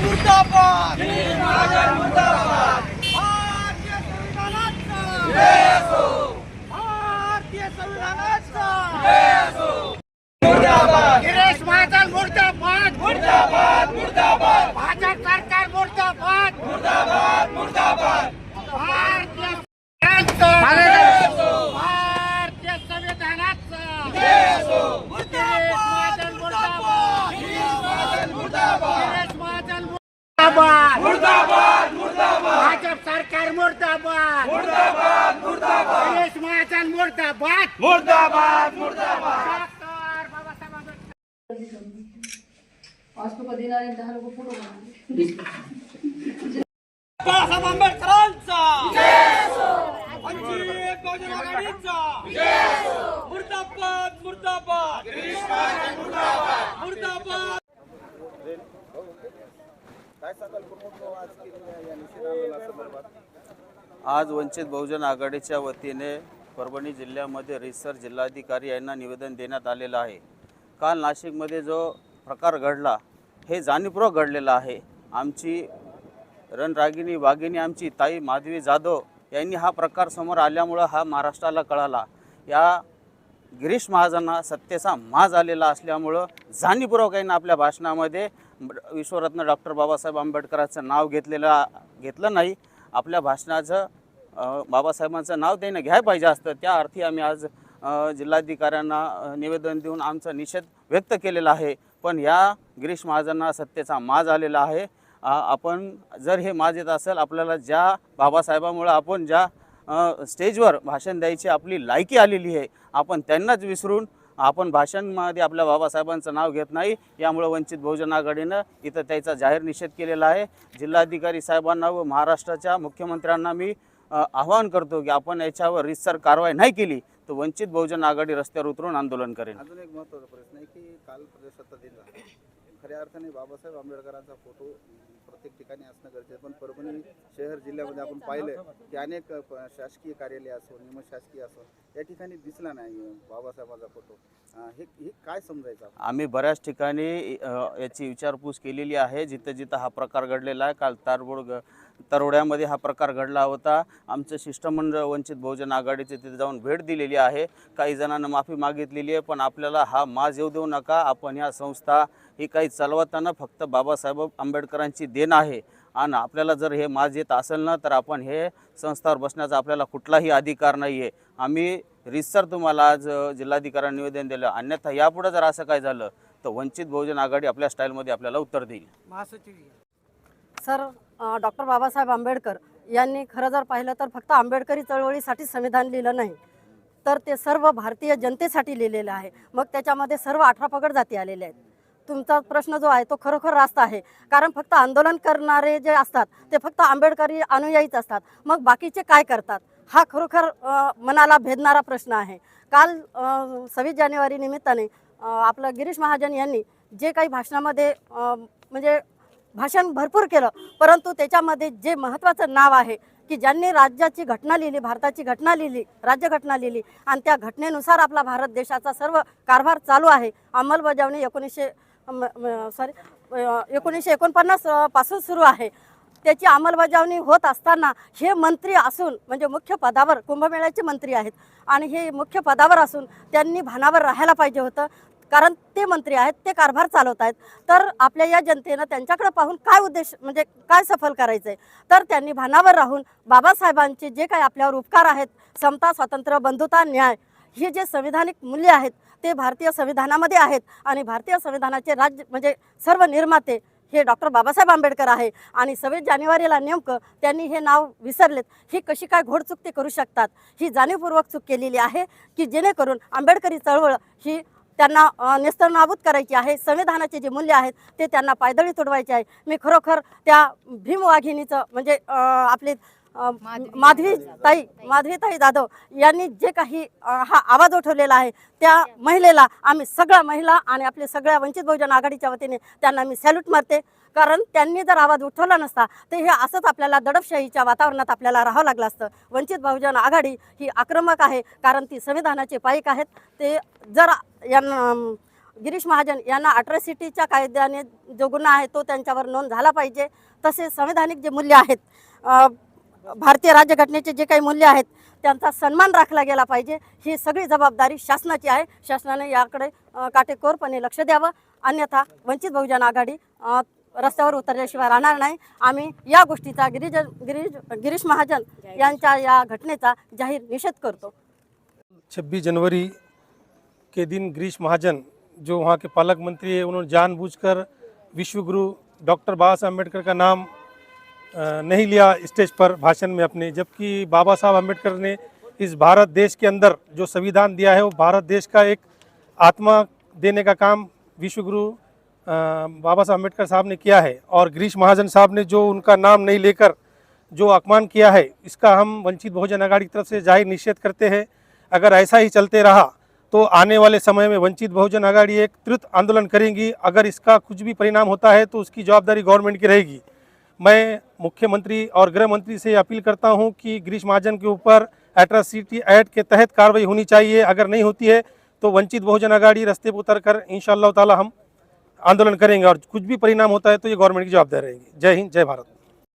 मुर्दाबाद भारतीय संविधानाचा गिरीश महाजन मुर्दाबाद मुर्दाबाद मुर्दाबाद भाजप सरकार मुर्दाबाद मुर्दाबाद मुर्दाबाद भारतीय संविधानाचा गिरीश महाजन मुर्दाबाद गिरीश महाजन मुर्दाबाद भाजप सरकार मुर्दाबाद मुर्दाबाद मुर्दाबाद गिरीश महाजन मुर्दाबाद मुर्दाबाद मुर्दाबाद राष्ट्रपती दिनाने 10 लोक फोटो काढले. बाबासाहेब आंबेडकरांचा वंचित बहुजन आघाडीचा मुर्दाबाद मुर्दाबाद मुर्दाबाद. आज वंचित बहुजन आघाडीच्या वतीने परभणी जिल्ह्यामध्ये रिसर जिल्हाधिकारी यांना निवेदन देण्यात आलेलं आहे. काल नाशिकमध्ये जो प्रकार घडला हे जाणीवपूर्वक घडलेला आहे. आमची रणरागिणी वाघिणी आमची ताई माधवी जाधव यांनी हा प्रकार समोर आल्यामुळं हा महाराष्ट्राला कळाला. या गिरीश महाजनांना सत्तेचा माज आलेला असल्यामुळं जाणीवपूर्वक यांनी आपल्या भाषणामध्ये विश्वरत्न डॉक्टर बाबासाहेब आंबेडकरांचं नाव घेतलं नाही. आपल्या भाषणाचं बाबासाहेबांचं नाव त्यानं घ्यायला पाहिजे असतं. त्या अर्थी आम्ही आज जिल्हाधिकाऱ्यांना निवेदन देऊन आमचा निषेध व्यक्त केलेला आहे. पण या गिरीश महाजनांना सत्तेचा माज आलेला आहे. आपण जर हे माज येत असेल, आपल्याला ज्या बाबासाहेबांमुळे आपण ज्या स्टेजवर भाषण द्यायची आपली लायकी आलेली आहे, आपण त्यांनाच विसरून आपण भाषणामध्ये आपल्या बाबासाहेबांचं नाव घेत नाही. यामुळे वंचित बहुजन आघाडीनं इथं त्याचा जाहीर निषेध केलेला आहे. जिल्हाधिकारी साहेबांना व महाराष्ट्राच्या मुख्यमंत्र्यांना मी आवाहन करतो की आपण याच्यावर रीतसर कारवाई नाही केली तर वंचित बहुजन आघाडी रस्त्यावर उतरून आंदोलन करेल. अजून एक महत्त्वाचा प्रश्न आहे की काल प्रजासत्ताक दिन झाला. खऱ्या अर्थाने बाबासाहेब आंबेडकरांचा फोटो प्रत्येक ठिकाणी असणं गरजेचं. पण परभणी शहर जिल्ह्यामध्ये आपण पाहिलं की अनेक शासकीय कार्यालय असो निमशासकीय असो या ठिकाणी दिसला नाही बाबासाहेबांचा फोटो. हे काय समजायचं? आम्ही बऱ्याच ठिकाणी याची विचारपूस केलेली आहे. जिथं जिथं हा प्रकार घडलेला आहे. काल तरोड्यामध्ये हा प्रकार घडला होता. आमचं शिष्टमंडळ वंचित बहुजन आघाडीचे तिथे जाऊन भेट दिलेली आहे. काही जणांना माफी मागितलेली आहे. पण आपल्याला हा माज येऊ देऊ नका. आपण ह्या संस्था ही काही चालवताना फक्त बाबासाहेब आंबेडकरांची देण आहे. आणि आपल्याला जर हे माज येत असेल ना तर आपण हे संस्थावर बसण्याचा आपल्याला कुठलाही अधिकार नाही आहे. आम्ही रीतसर तुम्हाला आज जिल्हाधिकाऱ्यांना निवेदन दिलं. अन्यथा यापुढे जर असं काय झालं तर वंचित बहुजन आघाडी आपल्या स्टाईलमध्ये आपल्याला उत्तर देईल. सर, डॉक्टर बाबासाहेब आंबेडकर यांनी खरं जर पाहिलं तर फक्त आंबेडकरी चळवळीसाठी संविधान लिहिलं नाही, तर ते सर्व भारतीय जनतेसाठी लिहिलेलं आहे. मग त्याच्यामध्ये सर्व 18 पगड जाती आलेले आहेत. तुमचा प्रश्न जो आहे तो खरोखर रास्त आहे. कारण फक्त आंदोलन करणारे जे असतात ते फक्त आंबेडकरी अनुयायीच असतात. मग बाकीचे काय करतात हा खरोखर मनाला भेदणारा प्रश्न आहे. काल 26 जानेवारी निमित्ताने आपलं गिरीश महाजन यांनी जे काही भाषणामध्ये म्हणजे भाषण भरपूर केलं, परंतु त्याच्यामध्ये जे महत्त्वाचं नाव आहे की ज्यांनी राज्याची घटना लिहिली, भारताची घटना लिहिली, राज्यघटना लिहिली आणि त्या घटनेनुसार आपला भारत देशाचा सर्व कारभार चालू आहे. अंमलबजावणी 1949 पासून सुरू आहे. त्याची अंमलबजावणी होत असताना हे मंत्री असून म्हणजे मुख्य पदावर कुंभमेळ्याचे मंत्री आहेत आणि हे मुख्य पदावर असून त्यांनी भानावर राहायला पाहिजे होतं. कारण ते मंत्री आहेत, ते कारभार चालवत आहेत. तर आपल्या या जनतेनं त्यांच्याकडे पाहून काय उद्देश म्हणजे काय सफल करायचं आहे, तर त्यांनी भानावर राहून बाबासाहेबांचे जे काही आपल्यावर उपकार आहेत, समता, स्वातंत्र्य, बंधुता, न्याय, हे जे संविधानिक मूल्य आहेत ते भारतीय संविधानामध्ये आहेत. आणि भारतीय संविधानाचे राज्य म्हणजे सर्व निर्माते हे डॉक्टर बाबासाहेब आंबेडकर आहे. आणि 26 जानेवारीला नेमकं त्यांनी हे नाव विसरलेत. ही कशी काय घोडचूक ते करू शकतात? ही जाणीवपूर्वक चूक केलेली आहे की जेणेकरून आंबेडकरी चळवळ ही त्यांना नेस्तनाबूत करायची आहे. संविधानाचे जे मूल्य आहेत ते त्यांना पायदळी तुडवायचे आहे. मी खरोखर त्या भीम वाघिणीचं म्हणजे आपले माधवीताई जाधव यांनी जे काही हा आवाज उठवलेला आहे त्या महिलेला आम्ही सगळ्या महिला आणि आपले सगळ्या वंचित बहुजन आघाडीच्या वतीने त्यांना मी सॅल्यूट मारते. कारण त्यांनी जर आवाज उठवला नसता तर हे असंच आपल्याला दडपशाहीच्या वातावरणात आपल्याला राहावं लागलं असतं. वंचित बहुजन आघाडी ही आक्रमक आहे कारण ती संविधानाचे पाईक आहेत. ते जर यांना गिरीश महाजन यांना अट्रॉसिटीच्या कायद्याने जो गुन्हा आहे तो त्यांच्यावर नोंद झाला पाहिजे. तसेच संवैधानिक जे मूल्य आहेत, भारतीय राज्यघटनेचे जे काही मूल्य आहेत त्यांचा सन्मान राखला गेला पाहिजे. ही सगळी जबाबदारी शासनाची आहे. शासनाने याकडे काटेकोरपणे लक्ष द्यावं, अन्यथा वंचित बहुजन आघाडी रस्त्यावर उतरल्याशिवाय राहणार नाही. आम्ही या गोष्टीचा गिरीश महाजन यांच्या या घटनेचा जाहीर निषेध करतो. 26 जनवरी के दिन गिरीश महाजन जो वहाँ के पालक मंत्री है, उन्होंने जानबूझकर विश्वगुरु डॉक्टर बाबा साहब अम्बेडकर का नाम नहीं लिया स्टेज पर भाषण में अपने, जबकि बाबा साहब अम्बेडकर ने इस भारत देश के अंदर जो संविधान दिया है वो भारत देश का एक आत्मा देने का काम विश्वगुरु बाबा साहब अम्बेडकर साहब ने किया है. और गिरीश महाजन साहब ने जो उनका नाम नहीं लेकर जो अपमान किया है, इसका हम वंचित बहुजन आघाड़ी की तरफ से जाहिर निषेध करते हैं. अगर ऐसा ही चलते रहा तो आने वाले समय में वंचित बहुजन आघाड़ी एक त्वरित आंदोलन करेंगी. अगर इसका कुछ भी परिणाम होता है तो उसकी जवाबदारी गवर्नमेंट की रहेगी. मैं मुख्यमंत्री और गृह मंत्री से अपील करता हूं कि गिरीश महाजन के ऊपर एट्रॉसिटी एक्ट के तहत कार्रवाई होनी चाहिए. अगर नहीं होती है तो वंचित बहुजन आघाड़ी रास्ते पर उतरकर इंशाअल्लाह ताला हम आंदोलन करेंगे, और कुछ भी परिणाम होता है तो ये गवर्नमेंट की जवाबदारी रहेगी. जय हिंद, जय भारत.